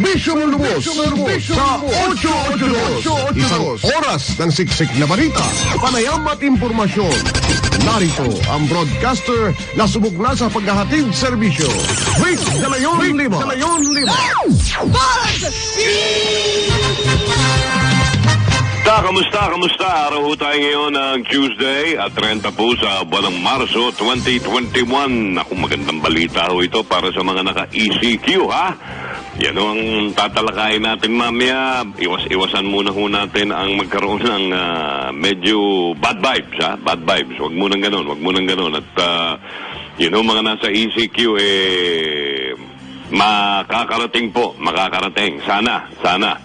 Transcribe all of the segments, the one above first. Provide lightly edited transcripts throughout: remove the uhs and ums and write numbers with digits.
Serbisyong lubos sa 882. Isang oras ng siksik na balita, panayam at impormasyon. Narito ang broadcaster na subok na sa paghahatid serbisyo. Rick Dalayon Lima. Kamusta? Araw ho tayo ngayon ng Tuesday at 30 po sa buwan ng Marso 2021. Ako, magandang balita ho ito para sa mga naka-ECQ, ha? Yan ho ang tatalakayin natin mamaya. Iwasan muna ho natin ang magkaroon ng medyo bad vibes, ha? Bad vibes. Huwag munang ganun. At yun ho, mga nasa ECQ, makakarating. Sana.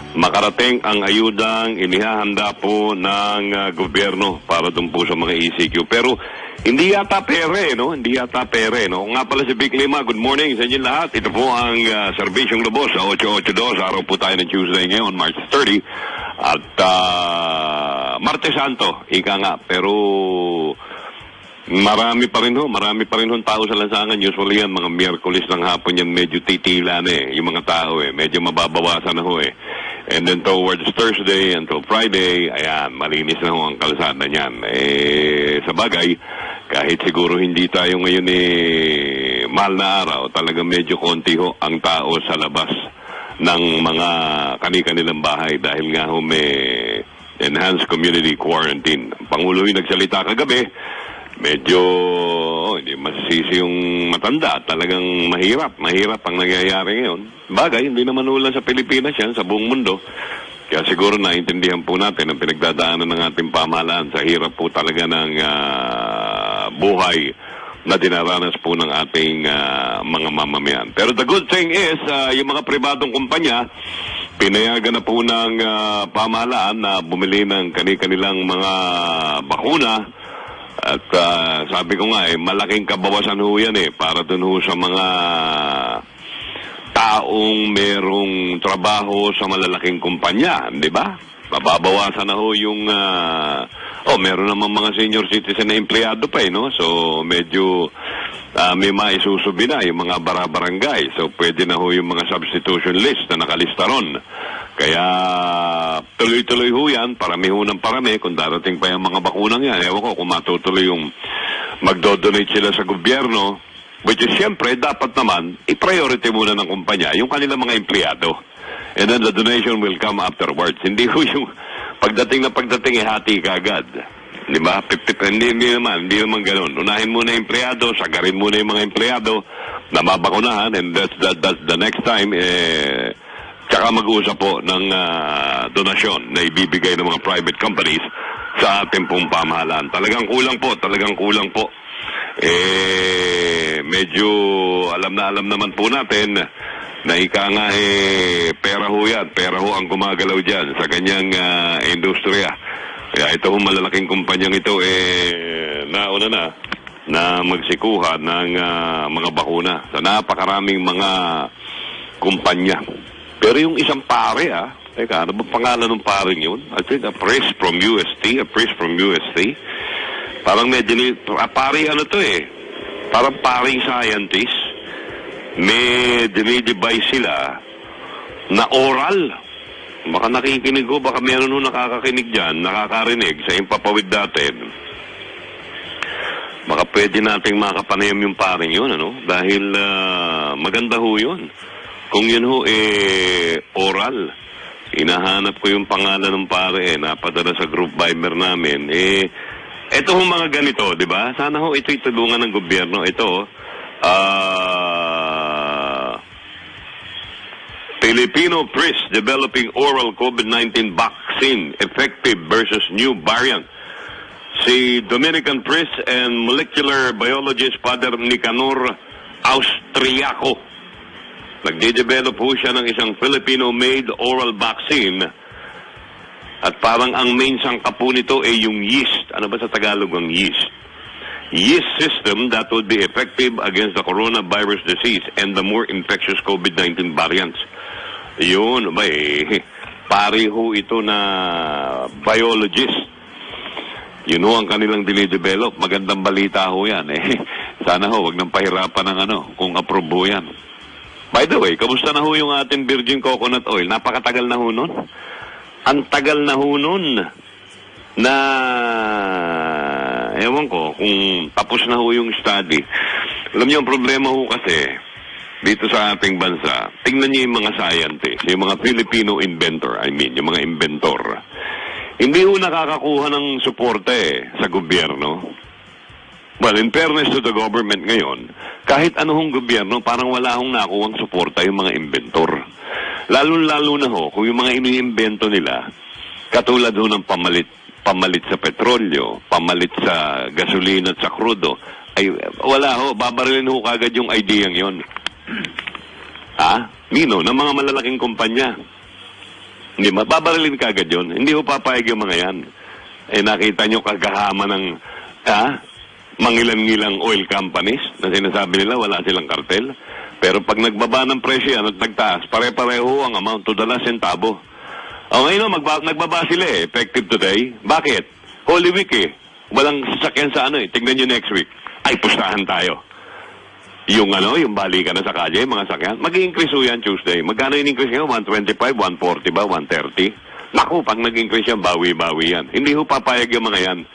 Makarating ang ayudang inihahanda po ng gobyerno para dun po sa mga ECQ. Pero hindi yata pere, no? Nga pala si Vic Lima, good morning sa inyo lahat. Ito po ang Serbisyong Lubos sa 882. Araw po tayo ng Tuesday ngayon, March 30. At Martes Santo, ika nga. Pero marami pa rin ho tao sa lansangan. Usually yan, mga Miyerkules ng hapon yan, medyo titila na yung mga tao medyo mababawasan na ho And then towards Thursday until Friday, ayan, malinis na ho ang kalsada niyan. Sa bagay, kahit siguro hindi tayo ngayon mahal na araw, talaga medyo konti ho ang tao sa labas ng mga kani-kanilang bahay dahil nga ho may enhanced community quarantine. Ang Pangulo yung nagsalita kagabi, medyo hindi masisisi yung matanda. Talagang mahirap ang nangyayari ngayon. Bagay, hindi naman ulan sa Pilipinas yan, sa buong mundo. Kaya siguro naintindihan po natin ang pinagdadaanan ng ating pamahalaan sa hirap po talaga ng buhay na dinaranas po ng ating mga mamamayan. Pero the good thing is, yung mga pribadong kumpanya, pinayagan na po ng pamahalaan na bumili ng kanilang mga bakuna. At sabi ko nga malaking kabawasan ho yan para dun ho sa mga taong merong trabaho sa malalaking kumpanya, di ba? Mababawasan na ho yung meron naman mga senior citizen na empleyado pa no? So medyo may maisusubi na yung mga barangay. So pwede na ho yung mga substitution list na nakalista ron. Kaya tuloy-tuloy ho yan, parami ng parami kung darating pa yung mga bakunang yan. Ewan ko kung matutuloy yung magdodonate sila sa gobyerno, which is siyempre dapat naman i-priority muna ng kumpanya yung kanilang mga empleyado. And then the donation will come afterwards. Hindi ho yung pagdating hati ka agad. Di ba? Hindi naman ganun. Unahin muna yung empleyado, sagarin muna yung mga empleyado na mabakunahan, and that's the next time tsaka mag-uusap po ng donasyon na ibibigay ng mga private companies sa ating pong pamahalaan. Talagang kulang po. Medyo alam naman po natin na ika nga pera ho ang gumagalaw dyan sa kanyang industriya. Kaya ito ho, malalaking kumpanyang ito nauna na magsikuha ng mga bakuna sa napakaraming mga kumpanya. Pero yung isang pare teka, ano ba pangalan ng paring yun? I think a priest from UST. Parang medyo pare parang paring scientist. May dinidebay sila na oral. Baka nakikinig ko, baka meron nung nakakakinig dyan, nakakarinig sa impapawid natin. Baka pwede nating makapanayam yung paring yun, dahil maganda ho yun. Kung yun ho oral, hinahanap ko yung pangalan ng pare napadala sa group Viber namin. Ito ho mga ganito, di ba? Sana ho ito'y tulungan ng gobyerno. Ito, Filipino priest developing oral COVID-19 vaccine effective versus new variant. Si Dominican priest and molecular biologist Father Nicanor Austriaco, nagde-develop po siya ng isang Filipino-made oral vaccine. At parang ang main sangkap po nito yung yeast. Ano ba sa Tagalog ang yeast? Yeast system that would be effective against the coronavirus disease and the more infectious COVID-19 variants. Yun, pareho ito na biologist. Yun ho ang kanilang dinidevelop. Magandang balita ho yan. Sana ho, wag nang pahirapan ng kung approve ho yan. By the way, kamusta na ho yung ating virgin coconut oil? Napakatagal na ho nun. Ang tagal na ho nun na, ewan ko, kung tapos na ho yung study. Alam niyo, ang problema ho kasi, dito sa ating bansa, tingnan niyo yung mga scientists, yung mga Filipino inventor, yung mga inventor. Hindi ho nakakakuha ng suporta sa gobyerno. Well, in fairness to the government ngayon, kahit anuhong gobyerno, parang wala hong nakuhang suporta yung mga inventor. Lalo-lalo na ho, kung yung mga iniimbento nila, katulad ho ng pamalit sa petrolyo, pamalit sa gasolina at sa krudo, ay wala ho, babarilin ho kagad yung ideyang yon. Nino, ng mga malalaking kumpanya. Hindi, babarilin kagad yon. Hindi ho papayag yung mga yan. Nakita nyo kagahama ng, mangilan-ngilang oil companies na sinasabi nila wala silang kartel. Pero pag nagbaba ng presyo yan at nagtaas, pare-pareho ang amount to the last centavo. Ngayon, nagbaba sila effective today. Bakit? Holy Week Walang sasakyan sa Tignan nyo next week. Ay, pustahan tayo. Yung balikan na sa kalye, mga sakyan, mag-i-increase yan Tuesday. Magkano in-increase nyo? 125, 140 ba? 130? Naku, pag nag-increase yan, bawi-bawi yan. Hindi ho papayag yung mga yan.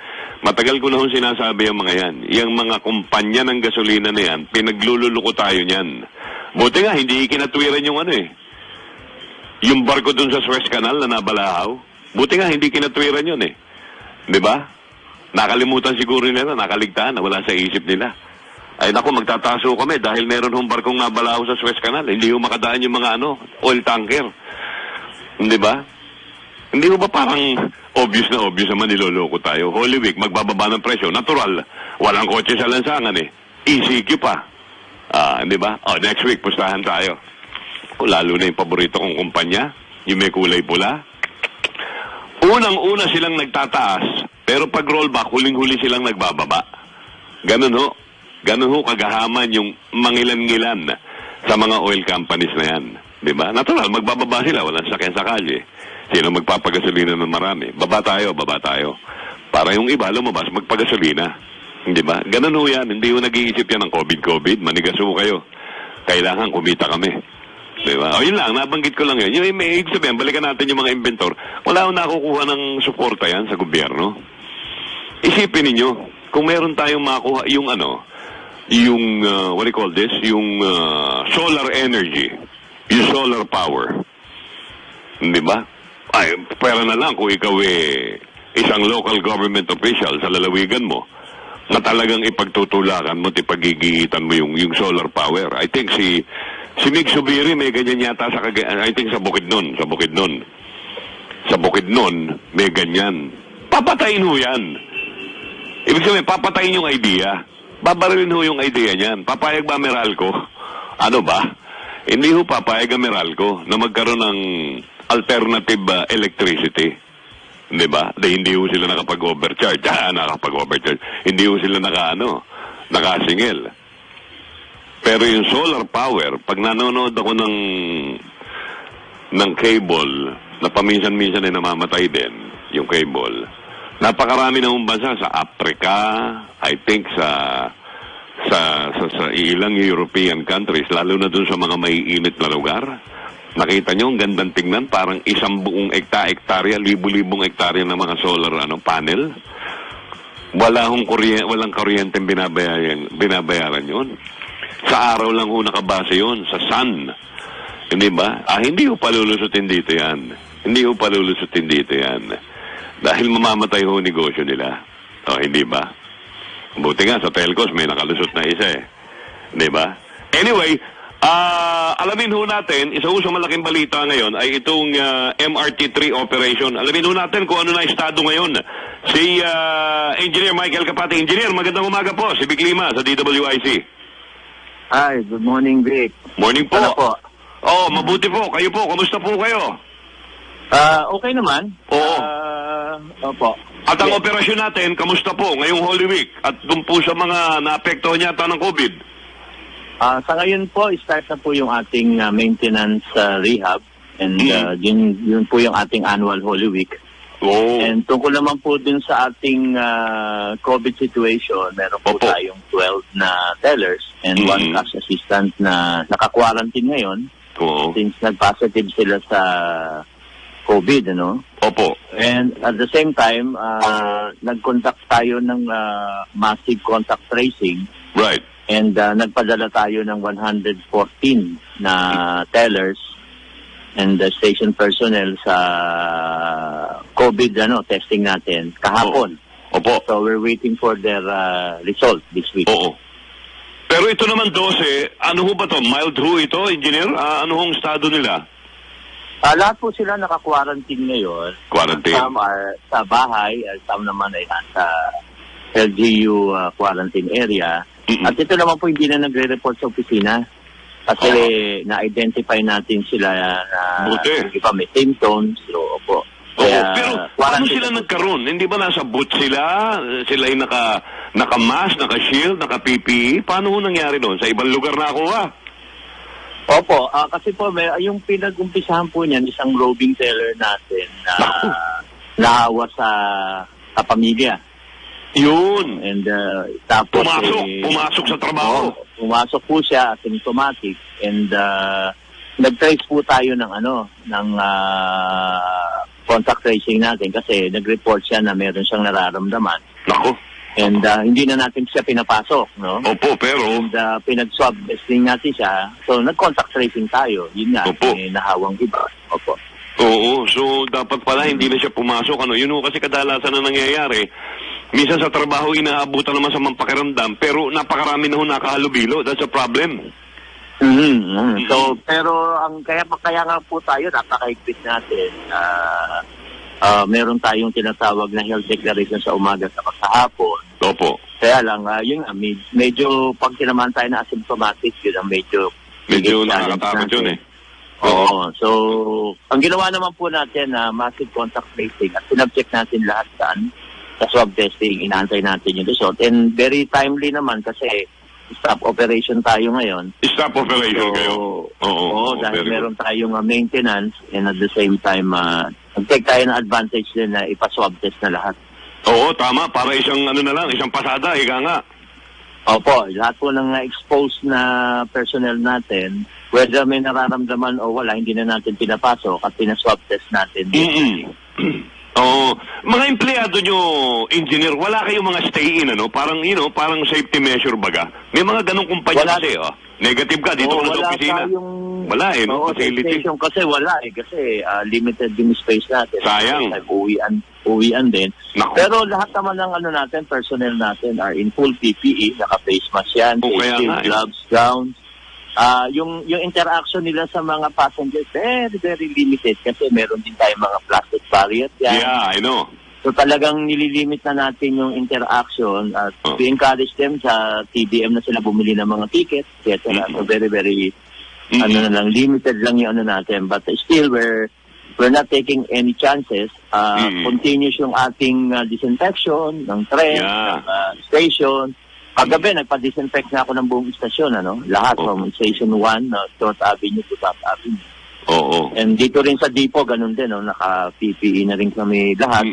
Matagal ko na hong sinasabi yung mga yan. Yung mga kumpanya ng gasolina na yan, pinaglululuko tayo niyan. Buti nga, hindi ikinatwiran yung yung barko dun sa Suez Canal na nabalahaw. Buti nga, hindi kinatwiran yun Di ba? Nakalimutan siguro nila, nakaligtaan na wala sa isip nila. Ay naku, magtataso kami dahil meron hong barkong nabalahaw sa Suez Canal. Hindi ho makadaan yung mga oil tanker. Di ba? Hindi ho ba parang obvious naman niloloko tayo? Holy Week, magbababa ng presyo. Natural. Walang kotse sa lansangan ECQ pa. Di ba? Next week, pustahan tayo. Lalo na yung paborito kong kumpanya, yung may kulay pula. Unang-una silang nagtataas, pero pag rollback, huling-huli silang nagbababa. Ganun ho kagahaman yung mangilan-ngilan sa mga oil companies na yan. Di ba? Natural, magbababa sila, walang sakyan sa kalye. Sino magpapagasolina ng marami? Baba tayo. Para yung iba lumabas, magpagasolina. Di ba? Ganun ho yan. Hindi ho nag-iisip yan ng COVID. Manigas ho kayo. Kailangan kumita kami. Di ba? Yun lang, nabanggit ko lang yan. Yung may ibig sabihin, balikan natin yung mga inventor. Wala akong nakukuha ng suporta yan sa gobyerno. Isipin ninyo, kung meron tayong makuha yung what do you call this? Yung solar energy. Yung solar power. Di ba? Ay, pera na lang kung ikaw isang local government official sa lalawigan mo na talagang ipagtutulakan mo at ipagigitan mo yung solar power. I think si Mig Subiri may ganyan yata I think sa Bukidnon. Sa Bukidnon may ganyan. Papatayin ho yan. Ibig sabihin, papatayin yung idea. Babarilin ho yung idea niyan. Papayag ba Meralco? Ano ba? Hindi ho papayag ang Meralco na magkaroon ng alternative electricity. Di ba? Dahil hindi ho sila nakapag-overcharge. Nakapag-overcharge. Hindi ho sila nakasingil. Pero yung solar power, pag nanonood ako ng cable, na paminsan-minsan ay namamatay din, yung cable, napakarami na bansa sa Africa, I think sa ilang European countries, lalo na dun sa mga maiinit na lugar. Nakita nyo, ang gandang tingnan, parang isang buong hektarya, libu-libong hektarya ng mga solar panel. Walang kuryenteng binabayaran yun. Sa araw lang ho nakabase yun, sa sun. Hindi ba? Hindi ho palulusutin dito yan. Dahil mamamatay ho negosyo nila. Hindi ba? Buti nga, sa telcos may nakalusot na isa Hindi ba? Anyway, alamin ho natin, isa ho sa malaking balita ngayon ay itong MRT3 operation. Alamin ho natin kung ano na estado ngayon. Si Engineer Michael Kapati. Engineer, magandang umaga po. Si Vic Lima sa DWIC. Hi, good morning, Vic. Morning po. Ano po? Mabuti po. Kayo po, kamusta po kayo? Okay naman. Oo. Opo. At ang operasyon natin, kamusta po ngayong Holy Week? At dun po sa mga naapektuhan yata ng COVID? Sa ngayon po, start na po yung ating maintenance rehab. And yun po yung ating annual Holy Week. Oh. And tungkol naman po dun sa ating COVID situation, meron po Opo. tayong 12 na tellers and one cash assistant na naka-quarantine ngayon Oo. since nag-positive sila sa COVID, ano? Opo. And at the same time, nag-conduct tayo ng massive contact tracing Right. and nagpadala tayo ng 114 na tellers and station personnel sa COVID testing natin kahapon. Opo. So we're waiting for their result this week. Oo. Pero ito naman 12, ano ho ba to? Mild ho ito, engineer? Ano hong estado nila? Lahat po sila naka-quarantine ngayon. Quarantine. Some are sa bahay, some naman ay nasa LGU quarantine area. At ito naman po hindi na nagre-report sa opisina. Kasi na-identify natin sila na Buti. iba may symptoms. So, opo. Oo, pero paano sila nagkaroon? Hindi ba nasa boot sila? Sila ay naka-mask, naka-shield, naka-PPE? Paano ho nangyari doon? Sa ibang lugar na ako Opo, kasi po yung pinag-umpisahan po niyan, isang roving teller natin na nahawa sa kapamilya. Yun. And tapos Pumasok sa trabaho. Pumasok po siya asymptomatic and nag-trace po tayo ng contact tracing natin kasi nag-report siya na meron siyang nararamdaman. Nako. And hindi na natin siya pinapasok, no? Opo, pero And pinag-swab testing natin siya. So nag-contact tracing tayo. Yun nga, Opo. may nahawang iba. Opo. oo, so dapat pala hindi na siya pumasok. Yun ho kasi kadalasan na nangyayari. Minsan sa trabaho inaabutan naman sa mampakiramdam pero napakarami na ho nakahalubilo. That's a problem. So, pero kaya nga po tayo, napaka-higpit natin. Meron tayong tinatawag na health declaration sa umaga sa hapon. Opo. Kaya lang, yun nga, medyo pag tinamaan tayo na asymptomatic, yun ang medyo nakakatakot yun eh. Oo. So, ang ginawa naman po natin na massive contact tracing at sinabcheck natin lahat sa swab testing, inaantay natin yung result. And very timely naman kasi stop operation tayo ngayon. Stop operation kayo? Oo, dahil meron tayong maintenance and at the same time, nag-take tayo ng advantage din na ipaswab test na lahat. Oo, tama. Para isang isang pasada, ika nga. Opo, lahat po ng exposed na personnel natin, whether may nararamdaman o wala, hindi na natin pinapasok at pinaswab test natin. Oo. Mga empleyado nyo, engineer, wala kayong mga stay-in, Parang, parang safety measure baga. May mga ganong kumpanya kasi, Negative ka, dito ka sa opisina. Wala no? Facility. Kasi wala Kasi limited yung space natin. Sayang. Uwian din. Naku. Pero lahat naman ng natin, personnel natin are in full PPE, naka-face mask yan, face shield, gloves, gowns. Yung interaction nila sa mga passengers, very, very limited kasi meron din tayong mga plastic barriers yan. Yeah, I know. So talagang nililimit na natin yung interaction at we encourage them sa TDM na sila bumili ng mga tickets, etc. So very, very, limited lang yung natin. But still, we're not taking any chances. Continuous yung ating disinfection ng train, ng station. Kagabi, nagpa-disinfect na ako ng buong istasyon, Lahat from Station 1, North Avenue to South Avenue. Oo. And dito rin sa depot, ganun din, naka-PPE na rin kami lahat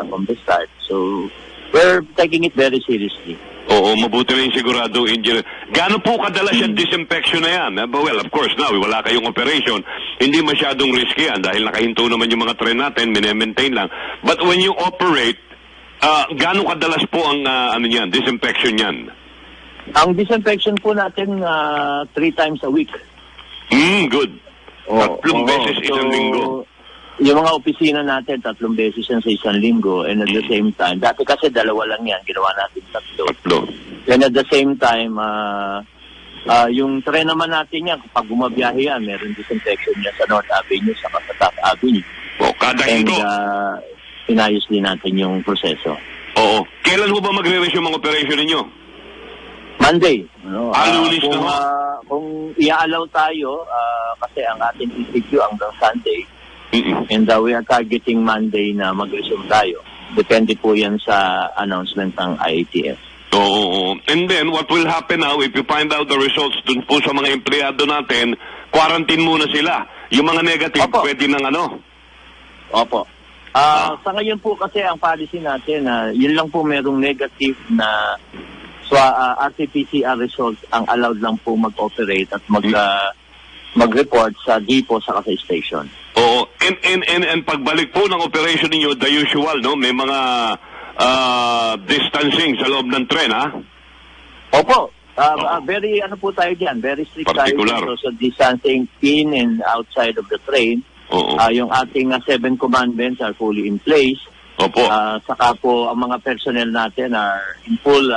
from the start. So, we're taking it very seriously. Oo, mabuti rin sigurado, engineer. Gaano po kadalas yung disinfection na yan? Well, of course, now, wala kayong operation. Hindi masyadong risky yan dahil nakahinto naman yung mga train natin, minemaintain lang. But when you operate, gaano kadalas po ang disinfection yan? Ang disinfection po natin 3 times a week. Good. 3 beses isang linggo. Yung mga opisina natin, 3 beses yan sa isang linggo. And at the same time, dati kasi 2 lang yan, ginawa natin 3. And at the same time, yung tren naman natin yan, kapag bumabiyahe yan, meron disinfection niya sa North Avenue, sa South Avenue. Kada linggo. And inayos din natin yung proseso. Oo. Kailan ho ba magre-resume ang operation ninyo? Monday. Lunes na kung i-allow tayo, kasi ang ating ECQ hanggang Sunday, and we are targeting Monday na mag-resume tayo. Depende po yan sa announcement ng IATF. Oo. And then, what will happen now, if you find out the results dun po sa mga empleyado natin, quarantine muna sila. Yung mga negative, pwede ng Opo. Sa ngayon po kasi ang policy natin, yun lang po merong negative na RT-PCR results ang allowed lang po mag-operate at mag-report sa depot sa sa station. Oo. And pagbalik po ng operation ninyo, the usual, no? May mga distancing sa loob ng tren, ha? Opo. Very, po tayo dyan, very strict particular tayo. So, distancing in and outside of the train. Oo. Yung ating 7 commandments are fully in place. Opo. Saka po, ang mga personnel natin are in full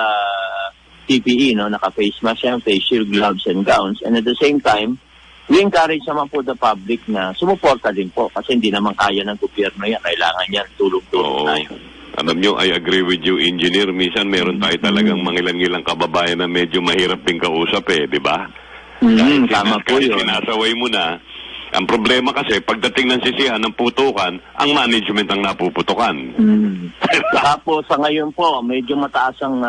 PPE, no? Naka-face mask yan, face shield, gloves, and gowns. And at the same time, we encourage naman po the public na sumuporta din po kasi hindi naman kaya ng gobyerno yan. Kailangan yan, tulong-tulong tayo. Alam nyo, I agree with you, Engineer. Minsan meron tayo talagang mangilang-ilang kababayan na medyo mahirap din kausap di ba? Tama po yun. Sinasaway mo na. Ang problema kasi, pagdating ng sisihan ng putukan, ang management ang napuputukan. Saka po, sa ngayon po, medyo mataas ang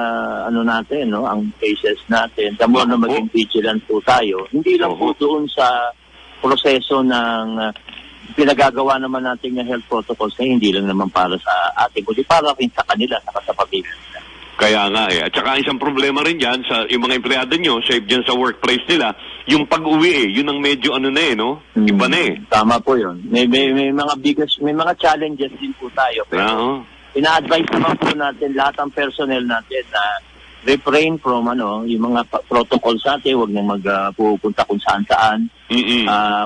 natin, no? Ang cases natin. Tamo na maging vigilant po tayo. Hindi lang po doon sa proseso ng pinagagawa naman natin ng health protocols na hindi lang naman para sa atin, kundi para rin sa kanila, saka sa pamilya nila. Kaya nga At saka isang problema rin dyan, sa yung mga empleyado nyo, safe dyan sa workplace nila, yung pag-uwi yun ang medyo no? Iba na Tama po yun. May mga challenges din po tayo. Pero ina-advise naman po natin lahat ng personnel natin na refrain from yung mga protocols natin, huwag nang magpupunta kung saan-saan.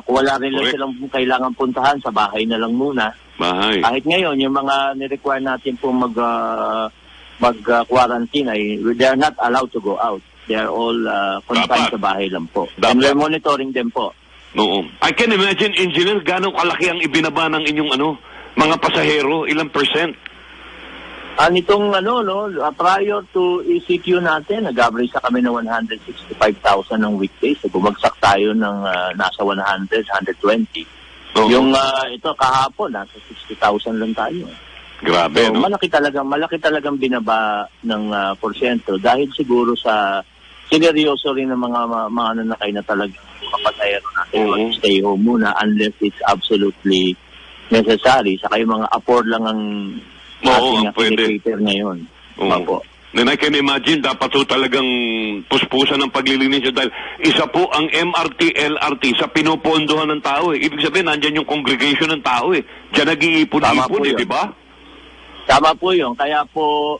Kung wala rin lang silang kailangan puntahan, sa bahay na lang muna. Bahay. Kahit ngayon, yung mga nirequire natin po mag-quarantine they are not allowed to go out. They are all confined sa bahay lang po. And we're monitoring them po. Oo. I can imagine, Engineer, gano'ng kalaki ang ibinaba ng inyong mga pasahero, ilang percent? Nitong prior to ECQ natin, nag-average sa kami ng 165,000 ng weekdays. Bumagsak tayo ng nasa 100, 120. Yung ito kahapon, nasa 60,000 lang tayo. Grabe, so, malaki talagang binaba ng porsyento dahil siguro sa sineryoso rin ng mga nanakay na talagang kapatayero natin stay home muna unless it's absolutely necessary. Saka yung mga afford lang ang ating indicator ngayon. Then I can imagine, dapat talagang puspusan ng paglilinis dahil isa po ang MRT, LRT sa pinupondohan ng tao Ibig sabihin, nandyan yung congregation ng tao Diyan nag-iipon-ipon di ba? Tama po yun. Kaya po,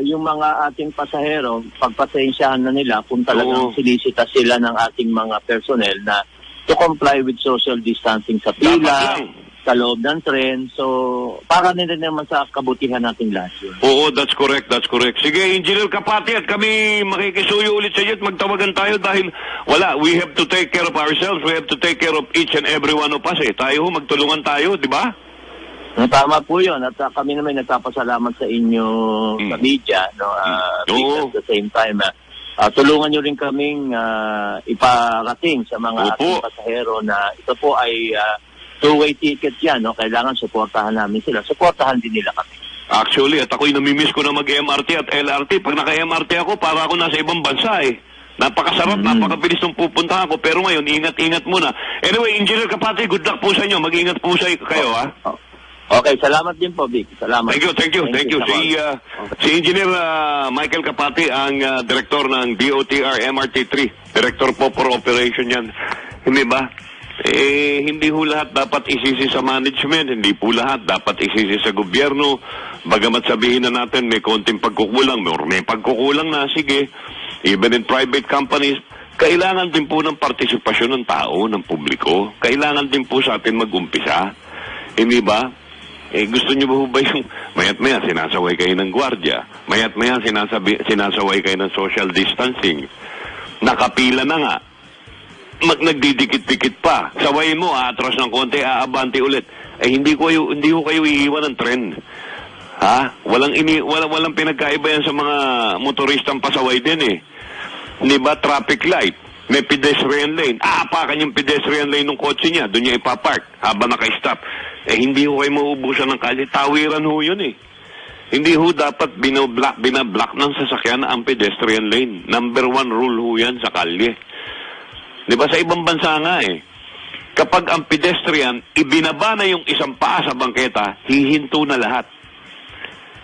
yung mga ating pasahero, pagpasensyahan na nila kung talagang sinisita sila ng ating mga personnel na to comply with social distancing sa pila, sa loob ng tren. So, para nila naman sa kabutihan nating lahat yun. Oo, that's correct. Sige, Engineer Kapati, at kami makikisuyo ulit sa iyo at magtawagan tayo dahil we have to take care of ourselves. We have to take care of each and every one of us Tayo, magtulungan tayo, di ba? Tama po yun. At kami naman nagpapasalamat sa inyo sa media. At the same time, tulungan nyo rin kaming iparating sa mga ating pasahero na ito po ay two-way ticket yan. Kailangan suportahan namin sila. Suportahan din nila kami. Actually, at ako'y namimiss ko na mag-MRT at LRT. Pag naka-MRT ako, para ako nasa ibang bansa Napakasarap, napakabilis ng pupuntahan ko. Pero ngayon, ingat-ingat muna. Anyway, Engineer Kapati, good luck po sa inyo. Mag-ingat po kayo, Okay, salamat din po, Vic. Salamat. Thank you. Si Engineer Michael Kapati, ang direktor ng DOTR MRT3. Director po for operation yan. Hindi ba? Hindi ho lahat dapat isisi sa management. Hindi po lahat dapat isisi sa gobyerno. Bagamat sabihin na natin may konting pagkukulang, may pagkukulang na, sige. Even in private companies, kailangan din po ng partisipasyon ng tao, ng publiko. Kailangan din po sa atin mag-umpisa. Hindi ba? Gusto niyo ba yung mayat-maya sinasaway kayo ng gwardiya, mayat-maya sinasaway kayo ng social distancing, nakapila na nga, nagdidikit-dikit pa, sawayin mo, aatras ng konti, aabante ulit, hindi ko kayo iiwan ng tren. Walang pinagkaiba yan sa mga motoristang pasaway din Hindi ba, traffic light, may pedestrian lane, aapakan yung pedestrian lane ng kotse niya, doon niya ipapark habang naka-stop. Hindi ho kayo mauubusan ng kalye. Tawiran ho yun Hindi ho dapat binablock ng sasakyan ang pedestrian lane. Number 1 rule ho yan sa kalye. Di ba sa ibang bansa nga Kapag ang pedestrian, ibinaba na yung isang paa sa bangketa, hihinto na lahat.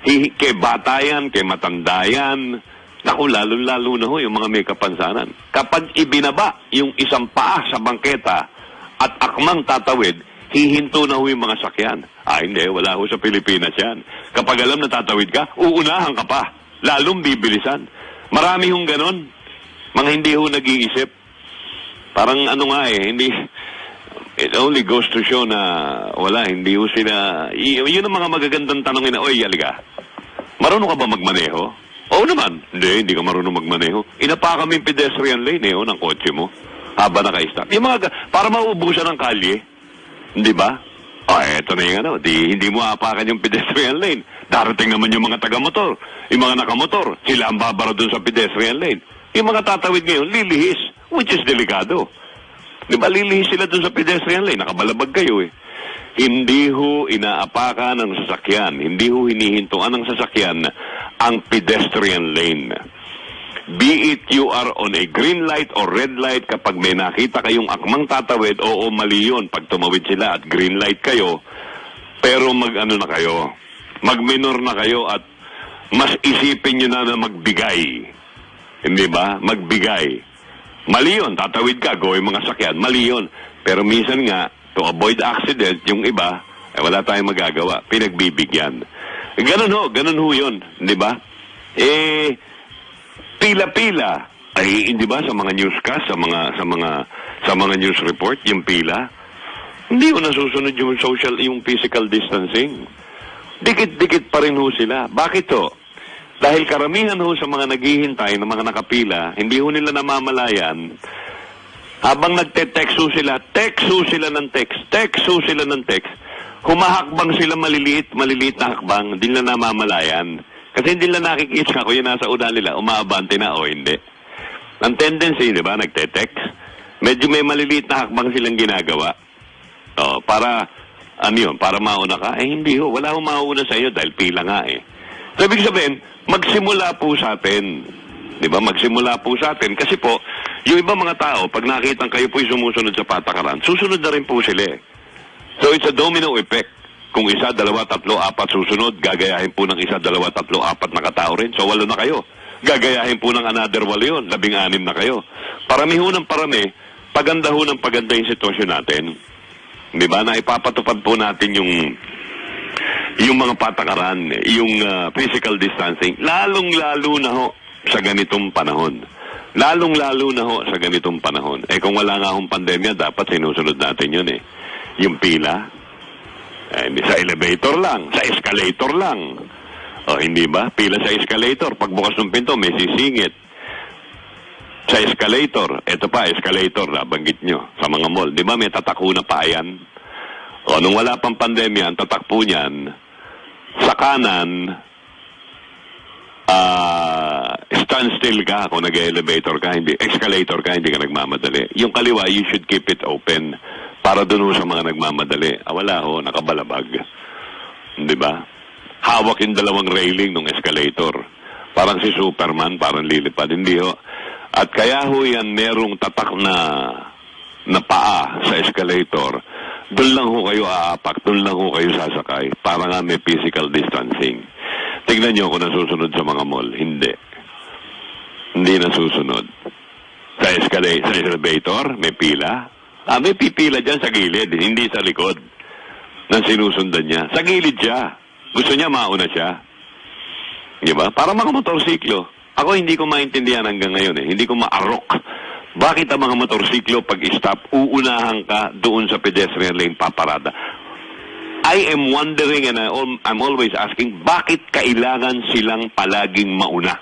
Kay bata yan, kay matanda yan. Naku, lalo-lalo na ho yung mga may kapansanan. Kapag ibinaba yung isang paa sa bangketa at akmang tatawid, hihinto na ho yung mga sakyan. Hindi, wala ho sa Pilipinas yan. Kapag alam na tatawid ka, uunahan ka pa. Lalong bibilisan. Marami hong ganon. Mga hindi ho nag-iisip. Parang hindi... It only goes to show na hindi ho sila... Yun ang mga magagandang tanongin na, oy, yaliga, marunong ka ba magmaneho? Oo naman. Hindi ka marunong magmaneho. Inapa kami yung pedestrian lane ng kotse mo. Haba naka-stop. Yung para mauubusan ng kalye. Hindi ba? Eto na yung hindi mo apakan yung pedestrian lane. Darating naman yung mga taga-motor. Yung mga nakamotor, sila ang babara dun sa pedestrian lane. Yung mga tatawid ngayon, lilihis, which is delikado. Di ba, lilihis sila dun sa pedestrian lane, nakabalabag kayo Hindi ho inaapakan ng sasakyan, hindi ho hinihintuan ng sasakyan ang pedestrian lane. Be it you are on a green light or red light, kapag may nakita kayong akmang tatawid, oo, mali yun. Pag tumawid sila at green light kayo, pero na kayo, mag-minor na kayo at mas isipin nyo na magbigay. Hindi ba? Magbigay. Mali yun, tatawid ka, go yung mga sakyan, mali yun. Pero minsan nga, to avoid accident, yung iba, wala tayong magagawa, pinagbibigyan. Ganun ho yun, di ba? Pila-pila, hindi ba, sa mga newscast, sa mga news report, yung pila, hindi ho nasusunod yung physical distancing. Dikit-dikit pa rin ho sila. Bakit to? Dahil karamihan ho sa mga naghihintay, ng mga nakapila, hindi ho nila namamalayan, habang nagte-text ho sila ng text, humahakbang sila maliliit na hakbang, hindi nila namamalayan. Kasi hindi nila nakikita kung yung nasa una nila, umaabante na o hindi. Ang tendency, di ba, nagte-text, medyo may maliliit na hakbang silang ginagawa. Para mauna ka? Hindi ho, wala ho mauna sa iyo dahil pila nga So, ibig sabihin, magsimula po sa atin. Di ba? Magsimula po sa atin. Kasi po, yung ibang mga tao, pag nakita kayo po'y sumusunod sa patakaran, susunod na rin po sila So, it's a domino effect. Kung 1, 2, 3, 4 susunod, gagayahin po ng 1, 2, 3, 4 na katao rin. So, 8 na kayo. Gagayahin po ng another 8 yun. 16 na kayo. Parami ho ng parami, paganda ho ng paganda yung sitwasyon natin. Di ba? Na ipapatupad po natin yung mga patakaran, yung physical distancing, lalong-lalo na ho sa ganitong panahon. Lalong-lalo na ho sa ganitong panahon. Kung wala nga hong pandemya, dapat sinusunod natin yun Yung pila, sa elevator lang, sa escalator lang. Hindi ba? Pila sa escalator. Pagbukas ng pinto, may sisingit. Sa escalator, ito pa, escalator, nabanggit nyo, sa mga mall. Di ba may tatako na pa yan? Nung wala pang pandemya, ang tatak po niyan, sa kanan, standstill ka kung nag-elevator ka, escalator ka, hindi ka nagmamadali. Yung kaliwa, you should keep it open para dun sa mga nagmamadali. Wala ho, nakabalabag. Di ba? Hawak yung dalawang railing ng escalator. Parang si Superman, parang lilipad. Hindi ho. At kaya ho yan, merong tatak na paa sa escalator. Doon lang ho kayo aapak, doon lang ho kayo sasakay. Para nga may physical distancing. Tignan nyo kung nasusunod sa mga mall. Hindi. Hindi nasusunod. Sa elevator, may pila. May pipila dyan sa gilid, hindi sa likod. Nang sinusundan niya. Sa gilid siya. Gusto niya mauna siya. Diba? Para mga motorsiklo. Ako hindi ko maintindihan hanggang ngayon Hindi ko maarok. Bakit ang mga motorsiklo pag-stop, uunahan ka doon sa pedestrian lane paparada? I am wondering and I'm always asking, bakit kailangan silang palaging mauna?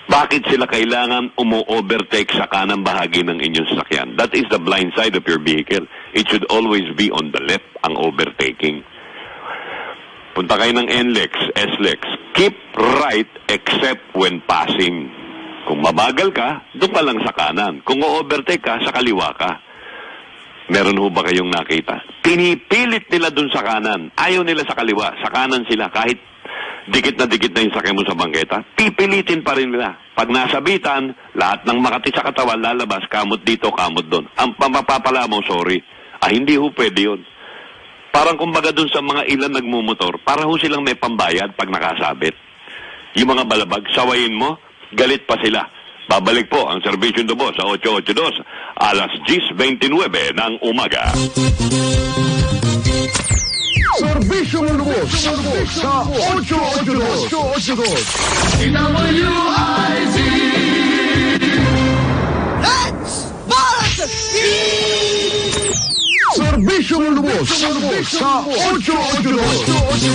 Bakit sila kailangan umu-overtake sa kanang bahagi ng inyong sasakyan? That is the blind side of your vehicle. It should always be on the left, ang overtaking. Punta kayo ng NLEX, SLEX. Keep right except when passing. Kung mabagal ka, doon ka lang sa kanan. Kung o-overtake ka, sa kaliwa ka. Meron ho ba kayong nakita? Pinipilit nila doon sa kanan. Ayaw nila sa kaliwa. Sa kanan sila. Kahit dikit na yung sakay mo sa bangketa, pipilitin pa rin nila. Pag nasabitan, lahat ng makati sa katawan lalabas, kamot dito, kamot doon. Ang mapapala mo, sorry. Hindi ho pwede yun. Parang kumbaga dun sa mga ilan nagmumotor, para ho silang may pambayad pag nakasabit. Yung mga balabag, sawayin mo, galit pa sila. Babalik po ang Servisyo Lubos sa 882, alas 10:29 ng umaga. Servisyo Lubos sa 882. DWIZ! Let's Ball! Servisyo Lubos sa 882.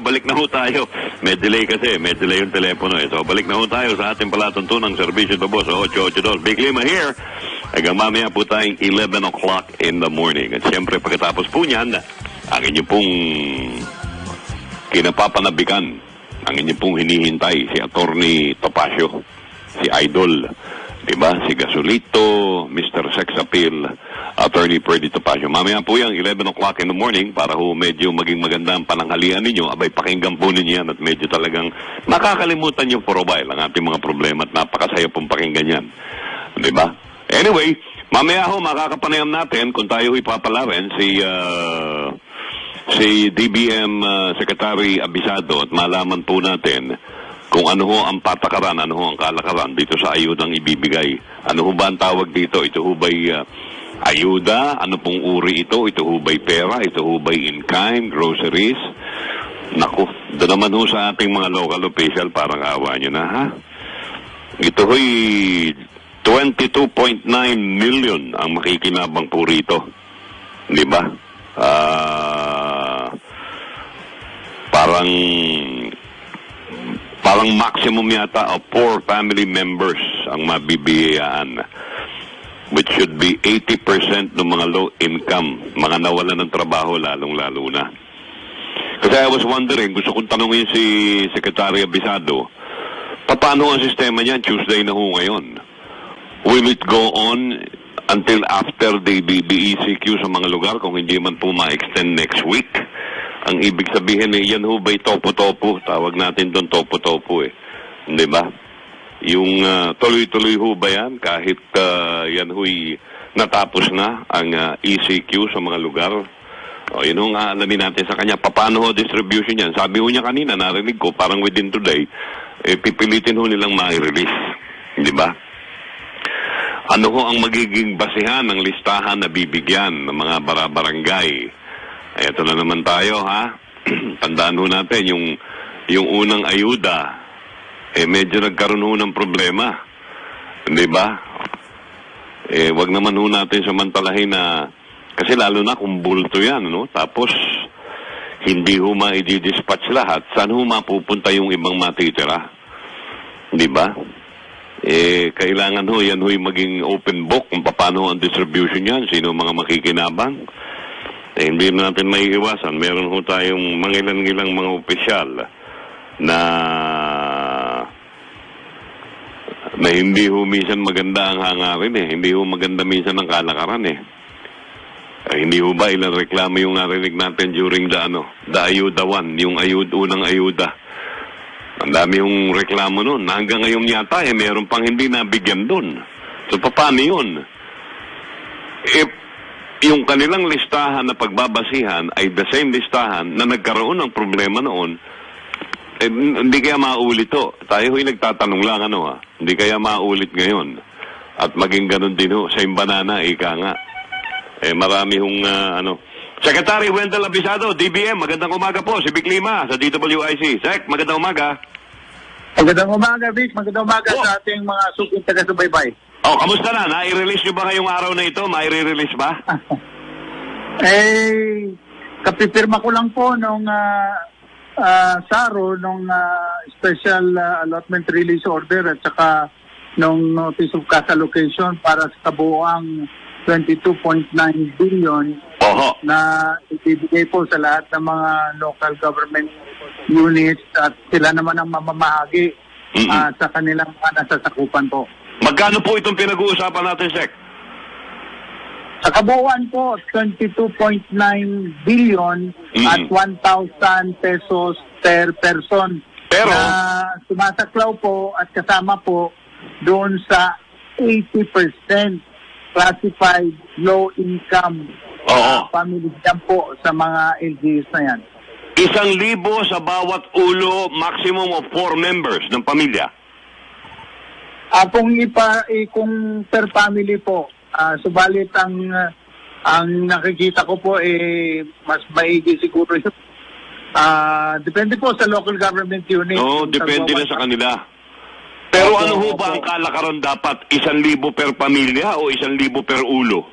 Balik na ho tayo. May delay kasi. May delay yung telepono eh. So, balik na ho tayo sa ating palatuntunang Servisyo Lubos sa 882. Big Lima here. Hanggang mamaya po tayong 11 o'clock in the morning. At siyempre, pagkatapos po niyan, ang inyong pong kinapapanabikan, ang inyong pong hinihintay, si Attorney Topacio, si Idol, diba? Si Gasolito, Mr. Sex Appeal, Attorney Freddy Topacio. Mamaya po yan, 11 o'clock in the morning, para ho medyo maging maganda ang pananghalian ninyo. Abay, pakinggan po ninyo yan at medyo talagang makakalimutan nyo for a while ang ating mga problema at napakasaya pong pakinggan yan. Diba? Anyway, mamaya ho, makakapanayam natin kung tayo ipapalarin si DBM Secretary Abisado at malaman po natin kung ano ho ang patakaran, ano ho ang kalakaran dito sa ayudang ibibigay. Ano ho ba ang tawag dito? Ito ho ba'y ayuda? Ano pong uri ito? Ito ho ba'y pera? Ito ho ba'y in-kind? Groceries? Naku, doon naman ho sa ating mga local official, parang awa nyo na, ha? Ito ho'y 22.9 million ang makikinabang po rito. Di ba? Parang maximum yata of 4 family members ang mabibigyan, which should be 80% ng mga low income, mga nawalan ng trabaho lalong-lalo na. Kasi I was wondering, gusto kong tanungin si Secretary Abisado, paano ang sistema niyan? Tuesday na ho ngayon. Will it go on until after the ECQ sa mga lugar kung hindi man po ma-extend next week? Ang ibig sabihin yan ho ba'y topo-topo? Tawag natin doon topo-topo eh. Di ba? Yung tuloy-tuloy ho ba yan kahit yan ho'y natapos na ang ECQ sa mga lugar? O yun ho nga alamin natin sa kanya. Paano ho distribution yan? Sabi ho niya kanina, narinig ko, parang within today, pipilitin ho nilang ma-release. Di ba? Ano ho ang magiging basihan ng listahan na bibigyan ng mga barangay? Eto na naman tayo, ha? Tandaan ho natin, yung unang ayuda, medyo nagkaroon ho ng problema. Di ba? Wag naman ho natin samantalahin na, kasi lalo na kung bulto yan, no? Tapos, hindi ho ma-i-dispatch lahat. Saan ho mapupunta yung ibang matitira? Di ba? Kailangan ho, yan ho'y maging open book kung paano ang distribution yan, sino mga makikinabang. Hindi natin may iwasan. Meron ho tayong mangilan-ngilang mga opisyal na hindi ho minsan maganda ang hangarin eh. Hindi ho maganda minsan ang kalakaran eh. Hindi ho ba ilang reklamo yung narinig natin during the ayuda 1, yung unang ayuda. Ang dami yung reklamo nun. Hanggang ngayon yata meron pang hindi nabigyan dun. So paano yun? Yung kanilang listahan na pagbabasihan ay the same listahan na nagkaroon ng problema noon, hindi kaya maulit to. Tayo ho'y nagtatanong lang hindi kaya maulit ngayon. At maging ganun din ho, same banana, ika nga. Marami hong Secretary Wendell Abisado, DBM, magandang umaga po, si Big Lima sa DWIC. Sec, magandang umaga. Magandang umaga, Vic. Magandang umaga sa ating mga suking taga-subaybay. Kamusta na? Na-i-release nyo ba ngayong araw na ito? Ma-i-release ba? Kapipirma ko lang po nung SARO nung special allotment release order at saka nung notice of cash allocation para sa kabuuang 22.9 billion Oho. na ibibigay po sa lahat ng mga local government units at sila naman ang mamamahagi sa kanilang mga nasasakupan po. Magkano po itong pinag-uusapan natin, Sec? Sa kabuuan po, 22.9 billion at 1,000 pesos per person. Pero, na sumasaklaw po at kasama po doon sa 80% classified low-income families yan po sa mga LGUs na yan. 1,000 sa bawat ulo, maximum of 4 members ng pamilya. Kung per family po, subalit ang nakikita ko po mas maigi siguro yun. Depende po sa local government unit. Oo, depende na sa kanila. Pero ano ho ba ang kalakaran dapat? 1,000 per pamilya o 1,000 per ulo?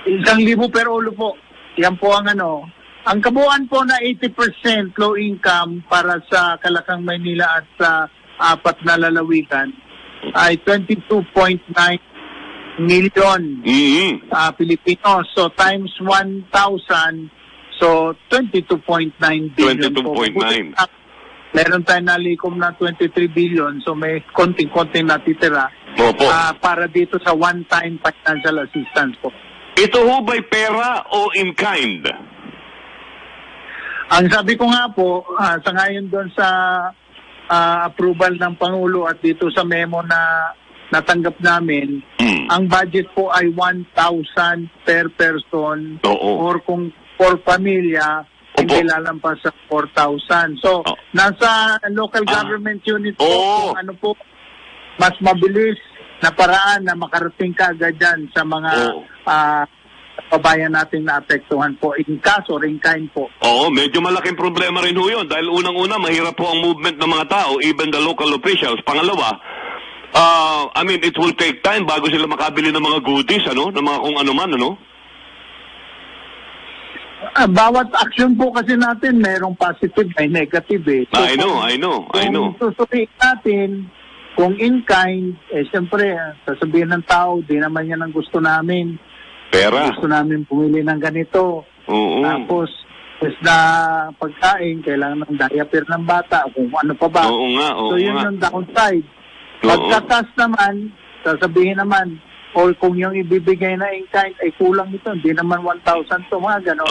1,000 per ulo po. Yan po ang ano. Ang kabuuan po na 80% low income para sa Kalakang Maynila at sa 4 na lalawigan ay 22.9 million Pilipinos. So times 1,000, so 22.9 billion. 22.9. Meron tayong nalikom na 23 billion, so may konting-konting natitira para dito sa one-time financial assistance po. Ito ho ba'y pera o in kind? Ang sabi ko nga po, sa ngayon doon sa approval ng Pangulo at dito sa memo na natanggap namin, ang budget po ay 1,000 per person or kung for pamilya, hindi lalampas sa 4,000. So, nasa local government unit po, kung ano po, mas mabilis na paraan na makarating ka agad dyan sa mga kabayan natin na apektuhan po in cash or in kind po. Oo, medyo malaking problema rin ho yun dahil unang-una mahirap po ang movement ng mga tao, even the local officials. Pangalawa, it will take time bago sila makabili ng mga goodies, ng mga kung ano man, Bawat action po kasi natin, mayroong positive, may negative So, I know. Kung susuliin natin, kung in kind, siyempre, sasabihin ng tao, di naman yan ang gusto namin. Pera. Gusto namin pumili ng ganito. Tapos, na pagkain, kailangan ng diaper ng bata, kung ano pa ba. So, yun yung downside. Pagkakas naman, sasabihin naman, or kung yung ibibigay na in kind ay kulang ito, hindi naman 1,000 to, mga gano'n.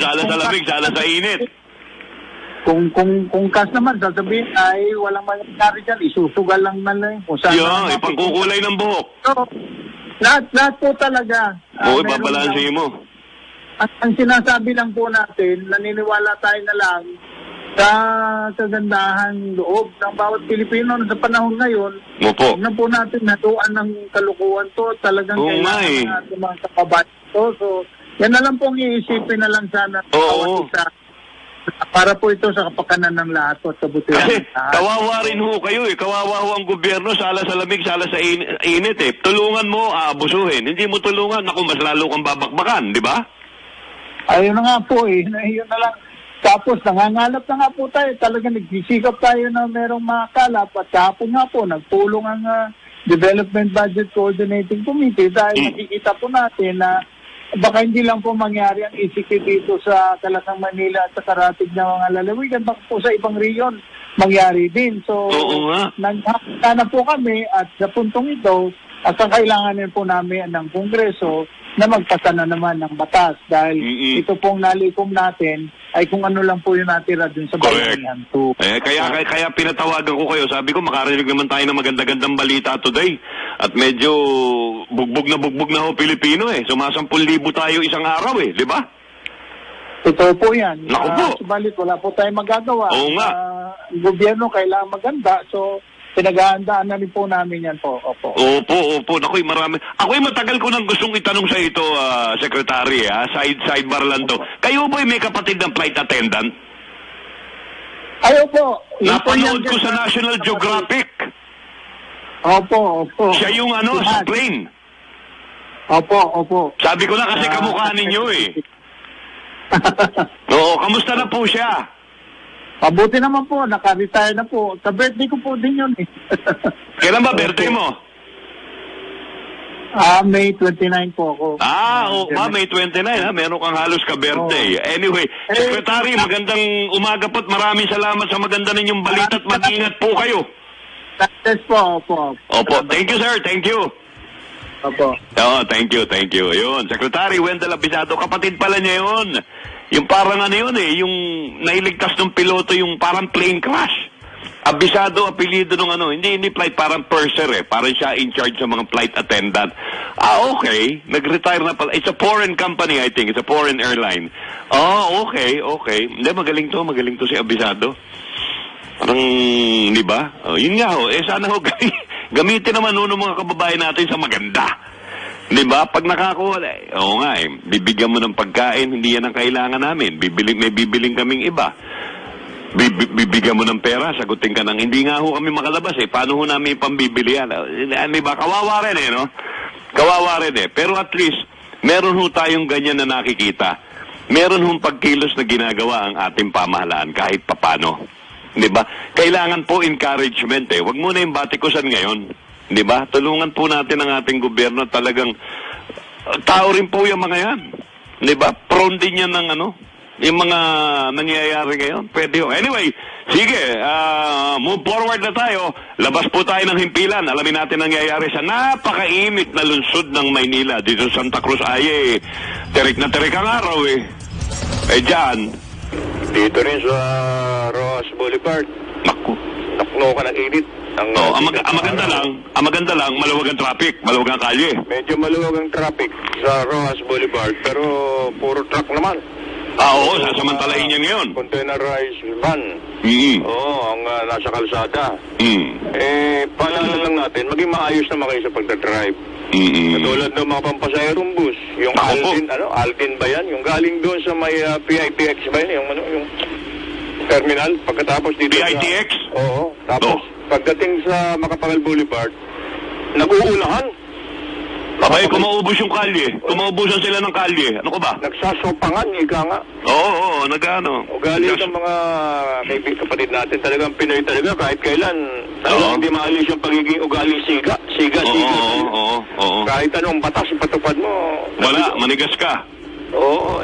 Sala sa lamig, sala sa init. Kung cash naman, sasabihin ay walang mangyari dyan, isusugal lang na lang. Ipangkukulay ng buhok. So, lahat po talaga. Babalansin mo. Ang sinasabi lang po natin, naniniwala tayo na lang sa kagandahan loob ng bawat Pilipino sa panahon ngayon. Huwag na po natin natuan ng kalukuhan to. Talagang kailangan natin mga kapabayan to. So, yan na lang pong iisipin na lang sana bawat isa. Para po ito sa kapakanan ng lahat at kabutihan. Kawawa rin ho kayo Kawawa ho ang gobyerno, sala sa lamig, sala sa init Tulungan mo, aabusuhin. Hindi mo tulungan, mas lalo kang babakbakan, di ba? Ayun na nga po Yun na lang. Tapos nangangalap na nga po tayo. Talagang nagsisikap tayo na merong makalap. At kahapon nga po, nagtulong ang Development Budget Coordinating Committee dahil nakikita po natin na baka hindi lang po mangyari ang ECQ dito sa Kalakang Manila at sa karatig ng mga lalawigan. Baka po sa ibang reyon mangyari din. So, naghahanap na po kami at sa puntong ito, at ang kailanganin po namin ng Kongreso na magpasa na naman ng batas dahil ito pong nalikom natin ay kung ano lang po yung natira dun sa bayanihan. Kaya pinatawagan ko kayo. Sabi ko, makarinig naman tayo ng maganda-gandang balita today. At medyo bugbog na ho Pilipino Sumasampung-libo tayo isang araw di ba? Ito po yan. Naku po. Subalit, wala po tayong magagawa. Oo nga. Gobyerno kailangan maganda. So, pinag-aandaan na rin po namin yan po. Opo. Nakoy, marami. Ako'y matagal ko nang gustong itanong sa ito, Secretary, sidebar lang to. Kayo ba'y may kapatid ng flight attendant? Opo. Napanood ko sa National Geographic. Opo. Siya yung sa plane. Opo. Sabi ko na kasi kamukha ninyo Oo, kamusta na po siya? Mabuti naman po, naka-retire na po. Sa birthday ko po din yun eh. Kailan ba birthday mo? May 29 po ako. May 29 ha. Meron kang halos ka-birthday. Anyway, Secretary, magandang umaga po't maraming salamat sa maganda ninyong balita at mag-ingat po kayo. Yes po, opo. Opo, thank you sir, thank you. Opo. Thank you. Yun, Secretary Wendell Abisado, kapatid pala niya yun. Yung parang ano yun yung nailigtas ng piloto, yung parang plane crash. Abisado, apelido nung hindi flight, parang purser parang siya in charge sa mga flight attendant. Okay, nag-retire na pala. It's a foreign company, I think. It's a foreign airline. Okay. Hindi, magaling to si Abisado. Parang, di ba? Yun nga sana gamitin naman ng mga kababayan natin sa maganda. Di ba? Pag nakakuha, bibigyan mo ng pagkain, hindi yan ang kailangan namin. May bibiling kaming iba. Bibigyan mo ng pera, sagutin ka ng hindi nga kami makalabas paano namin pambibili yan? Diba? Kawawa rin no? Kawawa rin pero at least meron tayong ganyan na nakikita. Meron pagkilos na ginagawa ang ating pamahalaan kahit papano. Diba? Kailangan po encouragement Huwag muna yung batikusan ngayon. Diba? Tulungan po natin ang ating gobyerno, talagang tao rin po yung mga yan. Diba? Prone din yan ng yung mga nangyayari ngayon. Pwede Anyway, sige, move forward na tayo. Labas po tayo ng himpilan. Alamin natin ang nangyayari sa napakainit na lungsod ng Maynila. Dito sa Santa Cruz, tirik na tirik ang araw dyan. Dito rin sa Roas Boulevard. Naku. Nakno ka ng init. Ang maganda lang, maluwag ang traffic, maluwag ang kalye. Medyo maluwag ang traffic sa Roas Boulevard, pero puro truck naman. Oo, sasamantalahin yan ngayon. Containerized van. Ang nasa kalsada. Paalala lang natin, maging maayos naman kayo sa pagdadrive. Katulad ng mga pampasaherong bus. Yung Alvin ba yan? Yung galing doon sa may PITX ba yan? Yung terminal. Pagkatapos dito PITX? Oo. Tapos, pagdating sa Macapagal Boulevard, nag-uunahan. Kumaubos yung kalye. Kumaubusan sila ng kalye. Ano ko ba? Nagsasopangan, ika nga. Oo, nag-ano. Ugali ng mga kapatid natin. Talagang Pinoy talaga. Kahit kailan, hindi maalis yung pagiging ugali siga. Siga. Oo. Kahit anong batas, patupad mo. Wala, manigas ka. Oo,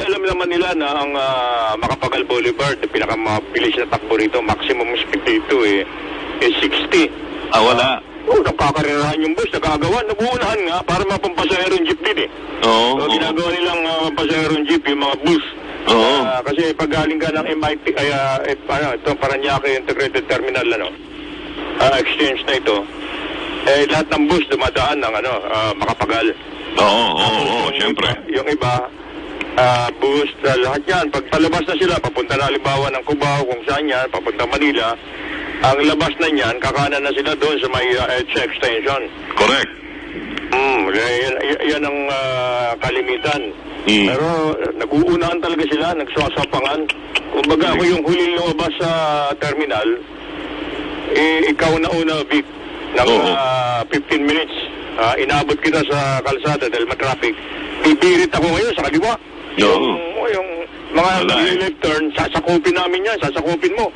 alam naman nila na ang Macapagal Boulevard, pinakamabilis na takbo rito, maximum speed dito is 60. Wala. Nakakarirahan yung bus, naguunahan nga para mapampasaherong jeep din Oo. Ginagawa nilang pampasaherong jeep, yung mga bus. Kasi pag galing ka ng MIT, ito Paranaque Integrated Terminal, exchange na ito, lahat ng bus dumadaan ng Macapagal. Oo, siyempre. Yung iba, bus, lahat yan, pag palabas na sila, papunta na halimbawa ng Cubao, kung saan yan, papunta Manila, ang labas na niyan, kakanan na sila doon sa may EDSA extension. Correct. Yan ang kalimitan. Pero nag-uunahan talaga sila, nagsasapangan. Kumbaga ako yung huling lumabas sa terminal, ikaw na una, Vic, ng 15 minutes. Inabot kita sa kalsada dahil matraffic. Bibirit ako ngayon sa kaliwa. Yung mga left turn, sasakupin namin yan, sasakupin mo.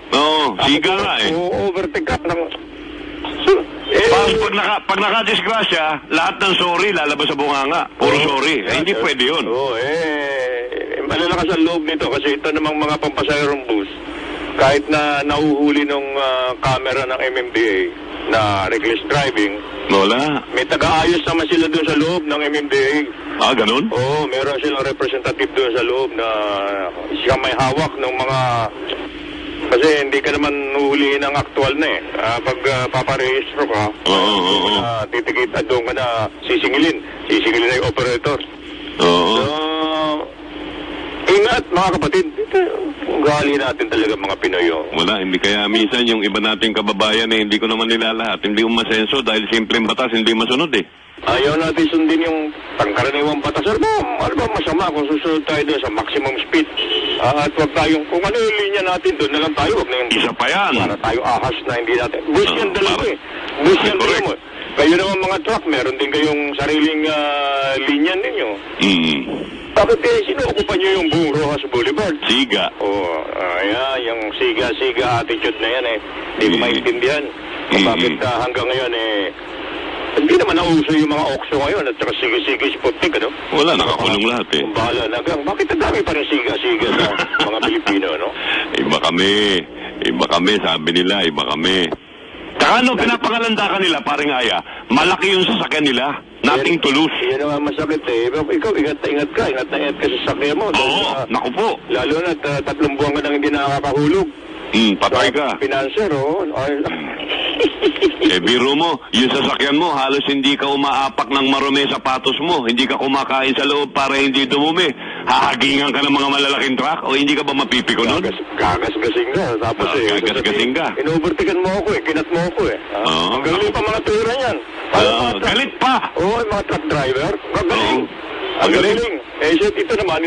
Siga nga overtake ka ng... Pag nakadisgrasya, lahat ng sorry lalabas sa bunganga. Puro sorry. Hindi pwede yun. Malalakas ang loob nito kasi ito namang mga pampasaherong bus. Kahit na nahuhuli ng camera ng MMDA na reckless driving, wala. may taga-ayos naman sila doon sa loob ng MMDA. Ganun? Oo, meron silang representative doon sa loob na siya may hawak ng mga... Kasi hindi ka naman huhulihin ng aktual na pag paparehistro ka, titikit at doon ka na sisingilin na yung operator. Ingat mga kapatid, ugali natin talaga mga Pinoy. Wala, hindi kaya minsan yung iba nating kababayan hindi ko naman nila lahat. Hindi umasenso dahil simpleng batas hindi masunod Ayaw natin sundin yung pangkaraniwang batas. Ano ba masama kung susunod tayo doon sa maximum speed? At wag tayong, kung ano yung linya natin, doon na lang tayo. Wag na yung isa pa yan. Para tayo ahas na hindi natin. Bus yan dalawa Bus yan dalawa mo. Kayo naman mga truck, meron din kayong sariling linya ninyo. Bakit sinuokupan nyo yung buong Rojas Boulevard? Siga. Ayan, yung siga attitude na yan Hindi ko maintindihan. Kung bakit hanggang ngayon hindi naman nauso yung mga okso ngayon at saka siga-siga Sputnik, ano? Wala, nakakulong lahat Bahala na gang. Bakit ang dami pa rin siga-siga sa mga Pilipino, no? Iba kami, sabi nila, iba kami. Saka ano, pinapangalanda ka nila, paring Aya, malaki yung sasakyan nila, nothing to lose. Yan naman masakit Ikaw, ingat ka sa sasakyan mo. Oo, naku po. Lalo na 3 buwan ka nang hindi nakakahulog. Patay ka. Pinanser, Biro mo, yung sasakyan mo, halos hindi ka umaapak ng marumi sapatos mo. Hindi ka kumakain sa loob para hindi dumumi. Hahagingan ka ng mga malalaking truck o hindi ka ba mapipiko nun? Gagasgasing ka. Tapos gagasgasing ka. Inovertikan mo ako kinat mo ako Ang galing pa mga tura niyan. Galit pa! Oo, mga truck driver. Galing. Ang galing. Ito naman,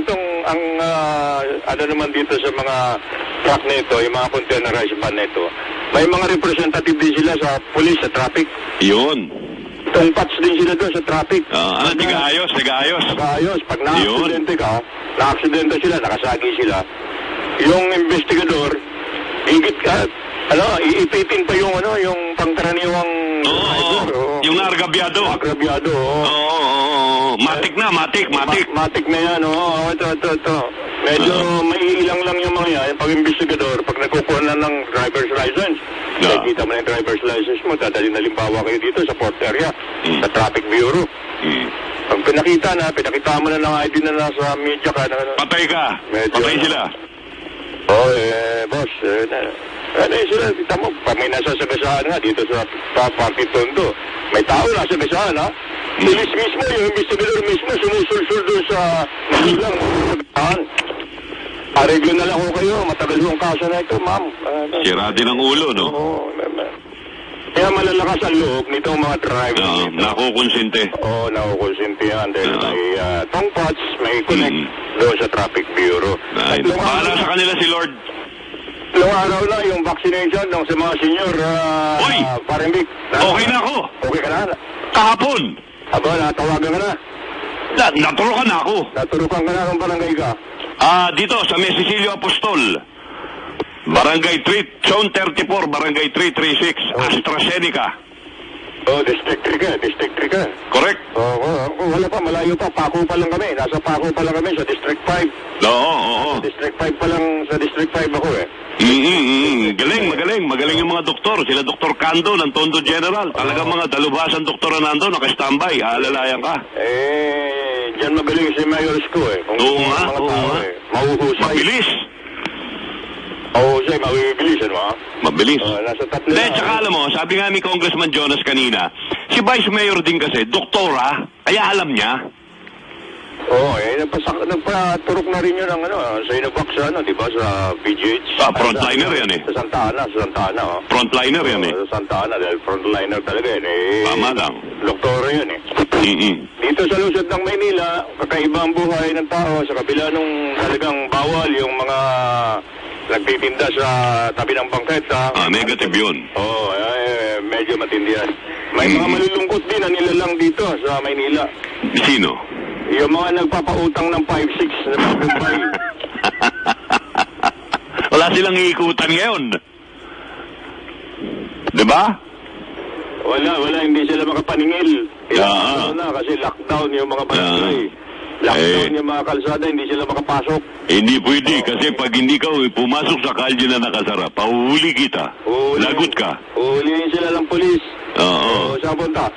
ano naman dito sa mga truck na ito, yung mga containerized van na ito, may mga representative din sila sa police, sa traffic. Yun. Tungpats din sila doon sa traffic. Tiga-ayos. Pag na-aksidente ka, na-aksidente sila, nakasagi sila, yung investigador, higit ka, iipitin pa yung pangkaraniwang driver. Yung argabyado. Matik na. Matik na yan, Ito. Medyo may ilang lang yung mga yan. Pag investigador, pag nagkukuha na ng driver's license, nakikita mo na yung driver's license mo, dadalhin na limbawa kayo dito sa port area, sa traffic bureau. Pag pinakita mo na ng ID na nasa media ka. Patay ka. Patay sila. Boss, sila, kita mo, pag may nasasagasaan nga dito sa Party Tondo, may tao nasagasaan, Pulis mismo, yung investigador mismo, sumusulsul doon sa Manilang. Areglo na lang ho kayo, matagal ho ang kaso na ito, ma'am. Sira din ang ulo, no? Kaya malalakas ang loob nitong mga driver. Nakukonsinte. Nakukonsinte yan. Dahil may tongpats, may connect doon sa traffic bureau. Paala sa kanila si Lord. Ilang araw na yung vaccination ng sa mga senior. Parang Vic. Okay na ako. Okay ka na? Kahapon. Natawagan ka na? Naturukan na ako. Naturukan ka na kung barangay ka? Dito sa Cecilio Apostol. Barangay 3, Zone 34, Barangay 336, AstraZeneca. District 3 ka. Correct. Wala pa, malayo pa. Paco pa lang kami. Nasa Paco pa lang kami sa District 5. Oo. Sa District 5 pa lang, sa District 5 ako Magaling yung mga doktor. Sila Dr. Cando ng Tondo General. Talagang mga dalubasan doktor na nando, naka-standby. Aalalayan ka. Diyan magaling si Mayor Sko Oo nga. Mahuhusay. Mabilis. Mabibilisan mo Mabilis. Nasa tatlo na. Tsaka alam mo, sabi nga ni Congressman Jonas kanina, si Vice Mayor din kasi, doktora, kaya alam niya. Nagpaturok na rin yun ng sa Inovac di ba, sa PGH. Frontliner yan Sa Santa Ana. Frontliner yan Sa Santa Ana, dahil frontliner talaga yan Tama lang. Doktora yun Dito sa lusod ng Maynila, kakaiba ang buhay ng tao sa kabila nung talagang bawal yung mga nagtitinda sa tabi ng bangketa. Negative yun. Medyo matindi yan. May mga malulungkot din na nilalang dito sa Maynila. Sino? Yung mga nagpapautang ng 5-6 na Mumbai. Wala silang iikutan ngayon. Diba? Wala. Hindi sila makapaningil. Kasi lockdown yung mga barangay. Lockdown yung mga kalsada, hindi sila makapasok. Hindi pwede kasi pag hindi ka pumasok sa kalye na nakasara, pahuhuli kita. Lagot ka. Uhulihin sila ng polis. Saan punta?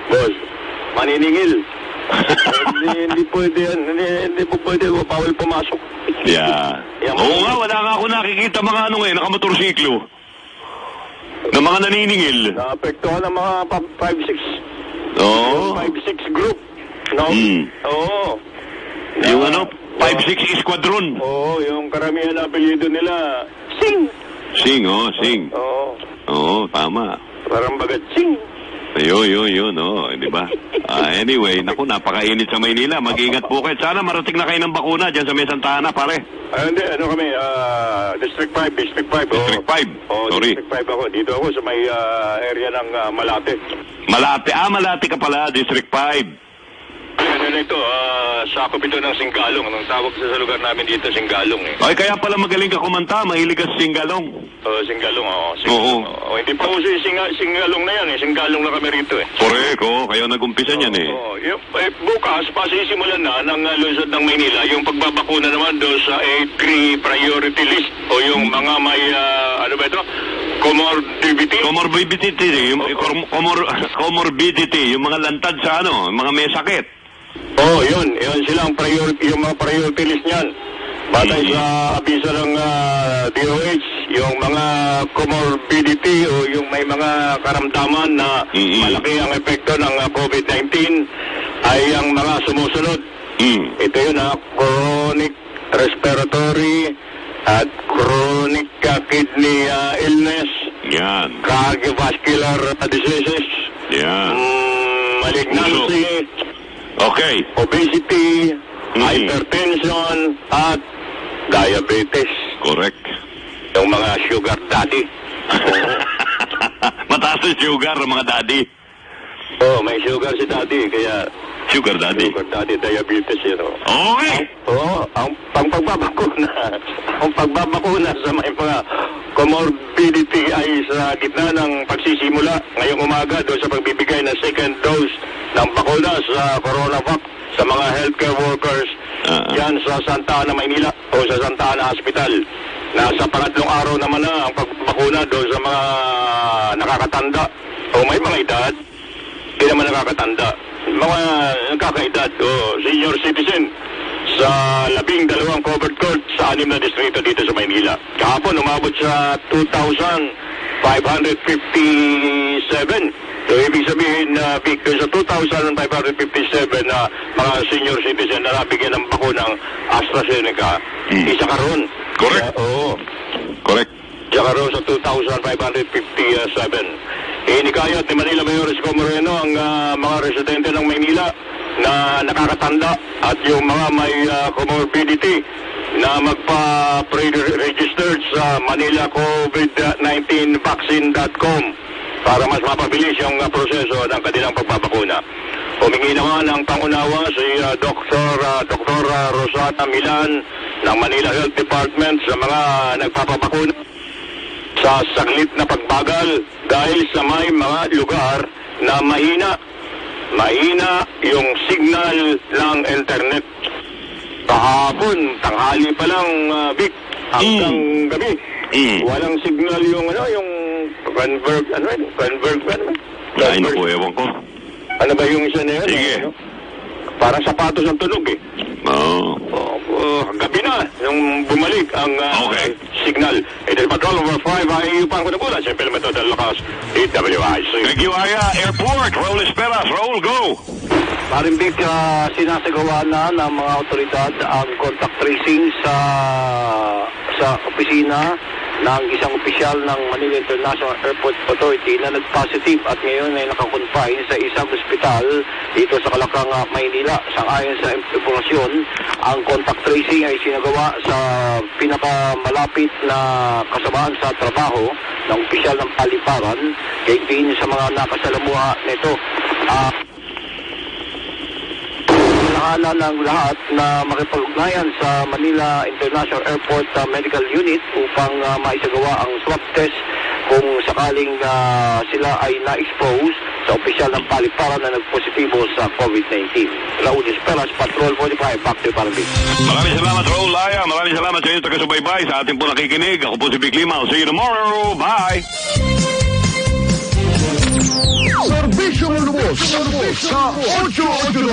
Boss, maniningil. Hindi pwede yan. Hindi po pwede. Bawal pumasok. Oo nga, wala nga ako nakikita mga nakamotorsiklo. Na mga naniningil. Naapektuhan ng mga 5-6. 5-6 group. Yung 5-6 Squadron. Yung karamihan na apelyido nila, Sing. Sing. Oo, tama. Parang bagat, Sing. Yun, di ba? Anyway, naku, napakainit sa Maynila. Mag-ingat po kayo. Sana marating na kayo ng bakuna dyan sa May Santa Ana, pare. Hindi, kami, District 5. District 5. Sorry. District 5 ako. Dito ako sa may area ng Malate. Malate ka pala, District 5. Ano na ito, sakop ito ng Singgalong. Anong tawag sa lugar namin dito, Singgalong eh. Ay, kaya pala magaling ka kumanta, mahilig ka sa Singalong. Singgalong, Oo. Hindi pa uso yung Singgalong na yan eh. Singgalong na kami rito eh. Correct, kayo nag-umpisa niyan eh. Bukas, pasisimulan na ng lungsod ng Maynila yung pagbabakuna naman doon sa A3 priority list o yung mga may, comorbidity, yung mga lantad sa mga may sakit. Yun sila ang priority, yung mga priority list niyan. Batay sa abisa ng DOH, yung mga comorbidity o yung may mga karamdaman na malaki ang epekto ng COVID-19 ay ang mga sumusunod. Ito yun chronic respiratory at chronic kidney illness, cardiovascular diseases, malignancy, obesity, hypertension, at diabetes. Correct. Yung mga sugar daddy. Mataas yung sugar, mga daddy. May sugar si daddy, kaya... Sugar daddy? Sugar daddy, diabetes yun. Okay. Ang pagbabakuna sa may mga comorbidity ay sa gitna ng pagsisimula ngayong umaga doon sa pagbibigay ng second dose ng bakuna sa CoronaVac sa mga healthcare workers yan sa Santa Ana, Maynila o sa Santa Ana Hospital. Nasa pangatlong araw naman na ang pagbakuna doon sa mga nakakatanda o may mga edad, hindi naman nakakatanda, mga nakakaedad o senior citizen sa 12 covered court sa 6 na distrito dito sa Maynila. Kahapon umabot sa 2,557. So, ibig sabihin na doon sa 2,557 na mga senior citizen na nabigyan ng bakunang AstraZeneca, isa ka ron. Correct. Correct. Isa ka ron sa 2,557. Inikayat ni Manila Mayor Isko Moreno ang mga residente ng Maynila na nakakatanda at yung mga may comorbidity na magpa-pre-registered sa manilacovid19vaccine.com para mas mapabilis yung proseso ng kanilang pagbabakuna. Humingi naman ng pangunawa si Dr. Rosana Milan ng Manila Health Department sa mga nagpapabakuna sa saglit na pagbagal dahil sa may mga lugar na mahina yung signal ng internet. Kahapon, tanghali pa lang, Vic, hanggang gabi. Walang signal yung converge. Ay, naku, ewan ko. Ano ba yung isa na yun? Sige. Parang sapatos ang tunog eh. Gabi na, nung bumalik ang signal. Ito Patrol over 5 ay upang kunabulan. Siyempre naman ito dahil lakas DWIC. Thank you, Aya. Airport, roll esperas, roll, go! Paring Vic, sinasagawa na ng mga otoridad ang contact tracing sa opisina ng isang opisyal ng Manila International Airport Authority na nag-positive at ngayon ay nakakonfine sa isang ospital dito sa Kalakang, Maynila. Sang-ayon sa impormasyon, ang contact tracing ay sinagawa sa pinakamalapit na kasamaan sa trabaho ng opisyal ng paliparan, kaya din sa mga nakasalamuha nito. Hinahala ng lahat na makipag-ugnayan sa Manila International Airport Medical Unit upang maisagawa ang swab test kung sakaling sila ay na-expose sa opisyal ng paliparan na nagpositibo sa COVID-19. Laudis Pelas, Patrol 45, back to Parabig. Maraming salamat, Raul Aya. Maraming salamat sa inyo taga-subaybay. Sa ating po nakikinig. Ako po si Vic Lima. I'll see you tomorrow. Bye! Serbisyong lubos sa 882.